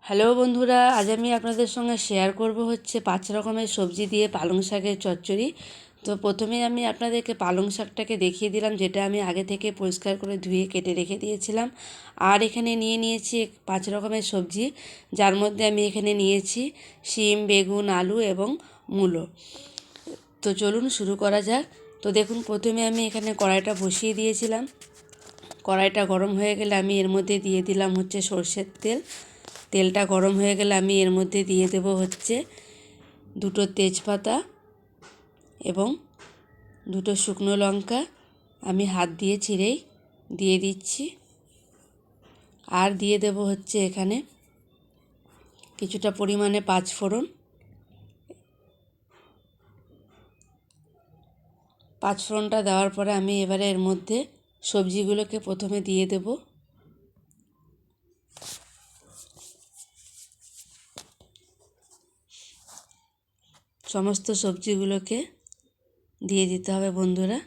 Hello বন্ধুরা, আজ আমি আপনাদের সঙ্গে শেয়ার করব হচ্ছে 5 রকমের সবজি দিয়ে পালং শাকের চচ্চড়ি। তো প্রথমে আমি আপনাদেরকে পালং শাকটাকে দেখিয়ে দিলাম, যেটা আমি আগে থেকে পরিষ্কার করে ধুয়ে কেটে রেখে দিয়েছিলাম। আর এখানে নিয়েছি 5 রকমের সবজি, যার মধ্যে আমি এখানে নিয়েছি শিম, বেগুন, আলু এবং মূলো। তো চলুন শুরু করা যাক। তো দেখুন, প্রথমে আমি এখানে কড়াইটা বসিয়ে দিয়েছিলাম। কড়াইটা গরম হয়ে গেলে আমি এর মধ্যে দিয়ে দিলাম হচ্ছে সরষের তেল। তেলটা গরম হয়ে গেলে আমি এর মধ্যে দিয়ে দেব হচ্ছে 2টো তেজপাতা এবং 2টো শুকনো লঙ্কা আমি হাত দিয়ে চিড়েই দিয়ে দিচ্ছি। আর দিয়ে দেব হচ্ছে এখানে কিছুটা পরিমাণে 5 ফোড়ন। 5 ফোড়নটা দেওয়ার পরে আমি এবারে এর মধ্যে সবজিগুলোকে প্রথমে দিয়ে দেব। সমস্ত সবজিগুলোকে দিয়ে দিতে হবে বন্ধুরা।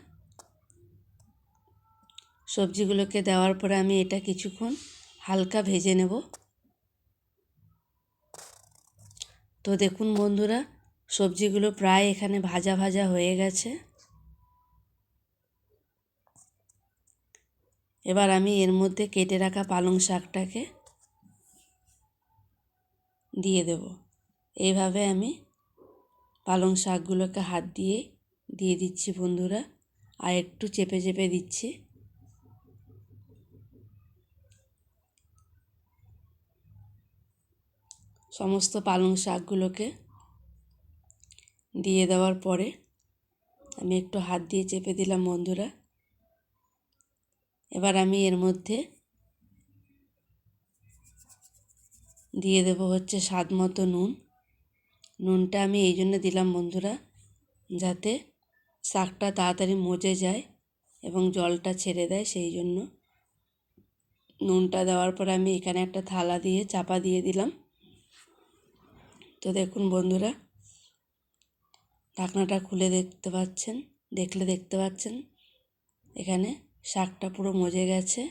সবজিগুলোকে দেওয়ার পরে আমি এটা কিছুক্ষণ হালকা ভেজে নেব। তো দেখুন বন্ধুরা, সবজিগুলো প্রায় এখানে ভাজা ভাজা হয়ে গেছে। এবার আমি এর মধ্যে কেটে রাখা পালং শাকটাকে দিয়ে দেব। এইভাবে আমি পালং শাকগুলোকে হাত দিয়ে দিচ্ছি বন্ধুরা, আর একটু চেপে চেপে দিচ্ছি। সমস্ত পালং শাকগুলোকে দিয়ে দেওয়ার পরে আমি একটু হাত দিয়ে চেপে দিলাম বন্ধুরা। এবার আমি এর মধ্যে দিয়ে দেব হচ্ছে স্বাদ মতো নুন। নুনটা আমি এই জন্য দিলাম বন্ধুরা, যাতে শাকটা তাড়াতাড়ি মজে যায় এবং জলটা ছেড়ে দেয়, সেই জন্য নুনটা দেওয়ার পর আমি এখানে একটা থালা দিয়ে চাপা দিয়ে দিলাম। তো দেখুন বন্ধুরা, ঢাকনাটা খুলে দেখতে পাচ্ছেন এখানে শাকটা পুরো মজে গেছে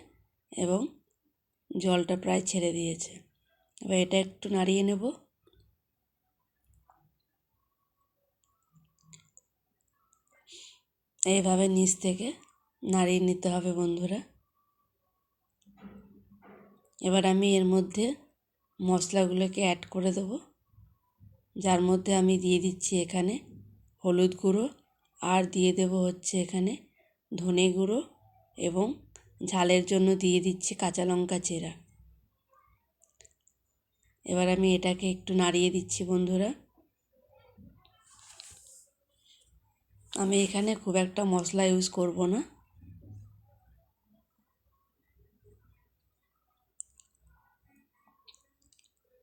এবং জলটা প্রায় ছেড়ে দিয়েছে। এবার এটা একটু নাড়িয়ে নেব। এইভাবে নিচ থেকে নাড়িয়ে নিতে হবে বন্ধুরা। এবার আমি এর মধ্যে মশলাগুলোকে অ্যাড করে দেব, যার মধ্যে আমি দিয়ে দিচ্ছি এখানে হলুদ গুঁড়ো, আর দিয়ে দেব হচ্ছে এখানে ধনে গুঁড়ো, এবং ঝালের জন্য দিয়ে দিচ্ছি কাঁচা লঙ্কা চেরা। এবার আমি এটাকে একটু নাড়িয়ে দিচ্ছি বন্ধুরা। আমি এখানে খুব একটা মশলা ইউজ করব না।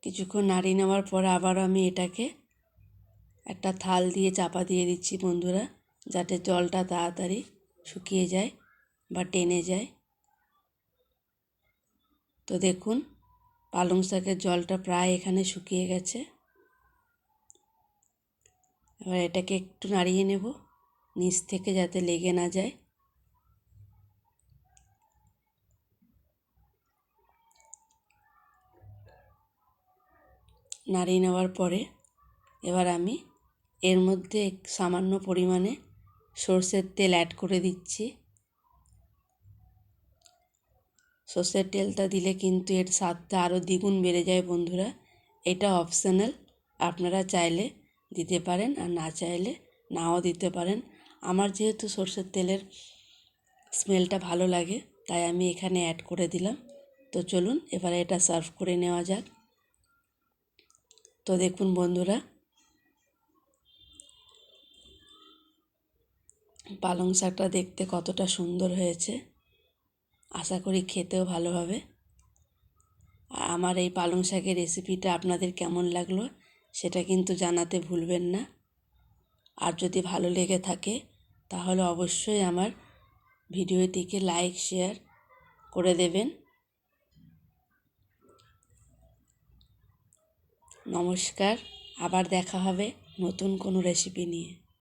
কিছুক্ষণ নাড়িয়ে নেওয়ার পর আবার আমি এটাকে একটা থাল দিয়ে চাপা দিয়ে দিচ্ছি বন্ধুরা, যাতে জলটা তাড়াতাড়ি শুকিয়ে যায় বা টেনে যায়। তো দেখুন, পালং শাকের জলটা প্রায় এখানে শুকিয়ে গেছে। এবার এটাকে একটু নাড়িয়ে নেব নিচ থেকে, যাতে লেগে না যায়। নাড়িয়ে নেওয়ার পরে এবার আমি এর মধ্যে সামান্য পরিমাণে সরষের তেল অ্যাড করে দিচ্ছি। সরষের তেলটা দিলে কিন্তু এর স্বাদটা আরও দ্বিগুণ বেড়ে যায় বন্ধুরা। এটা অপশনাল, আপনারা চাইলে দিতে পারেন আর না চাইলে নাও দিতে পারেন। আমার যেহেতু সরষের তেলের স্মেলটা ভালো লাগে, তাই আমি এখানে অ্যাড করে দিলাম। তো চলুন এবারে এটা সার্ভ করে নেওয়া যাক। তো দেখুন বন্ধুরা, পালং শাকটা দেখতে কতটা সুন্দর হয়েছে। আশা করি খেতেও ভালো হবে। আমার এই পালং শাকের রেসিপিটা আপনাদের কেমন লাগলো সেটা কিন্তু জানাতে ভুলবেন না। আর যদি ভালো লেগে থাকে তাহলে অবশ্যই আমার ভিডিওটিকে লাইক শেয়ার করে দেবেন। নমস্কার, আবার দেখা হবে নতুন কোনো রেসিপি নিয়ে।